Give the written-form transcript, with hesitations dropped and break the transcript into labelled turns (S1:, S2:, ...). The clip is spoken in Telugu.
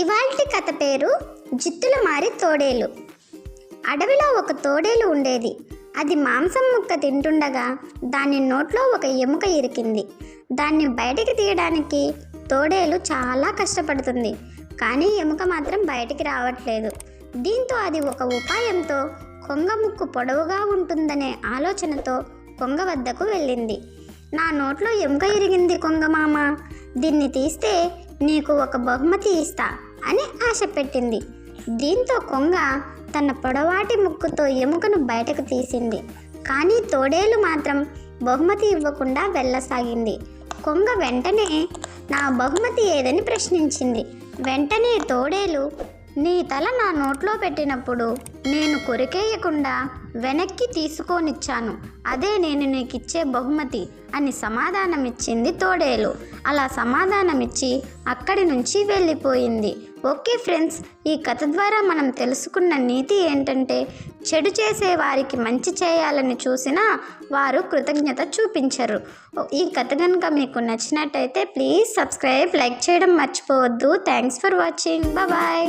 S1: ఇవాల్టి కథ పేరు జిత్తుల మారి తోడేలు. అడవిలో ఒక తోడేలు ఉండేది. అది మాంసం ముక్క తింటుండగా దాని నోట్లో ఒక ఎముక ఇరికింది. దాన్ని బయటికి తీయడానికి తోడేలు చాలా కష్టపడుతుంది, కానీ ఎముక మాత్రం బయటికి రావట్లేదు. దీంతో అది ఒక ఉపాయంతో కొంగ ముక్కు పొడవుగా ఉంటుందనే ఆలోచనతో కొంగ వద్దకు వెళ్ళింది. నా నోట్లో ఎముక ఇరిగింది కొంగ మామ, దీన్ని తీస్తే నీకు ఒక బహుమతి ఇస్తా అని ఆశ పెట్టింది. దీంతో కొంగ తన పొడవాటి ముక్కుతో ఎముకను బయటకు తీసింది, కానీ తోడేలు మాత్రం బహుమతి ఇవ్వకుండా వెళ్ళసాగింది. కొంగ వెంటనే నా బహుమతి ఏదని ప్రశ్నించింది. వెంటనే తోడేలు, నీ తల నా నోట్లో పెట్టినప్పుడు నేను కొరికేయకుండా వెనక్కి తీసుకొనిచ్చాను, అదే నేను నీకు ఇచ్చే బహుమతి అని సమాధానమిచ్చింది తోడేలు. అలా సమాధానమిచ్చి అక్కడి నుంచి వెళ్ళిపోయింది. ఓకే ఫ్రెండ్స్, ఈ కథ ద్వారా మనం తెలుసుకున్న నీతి ఏంటంటే, చెడు చేసే వారికి మంచి చేయాలని చూసినా వారు కృతజ్ఞత చూపించరు. ఈ కథ కనుక మీకు నచ్చినట్టయితే ప్లీజ్ సబ్స్క్రైబ్, లైక్ చేయడం మర్చిపోవద్దు. Thanks for watching. బాయ్.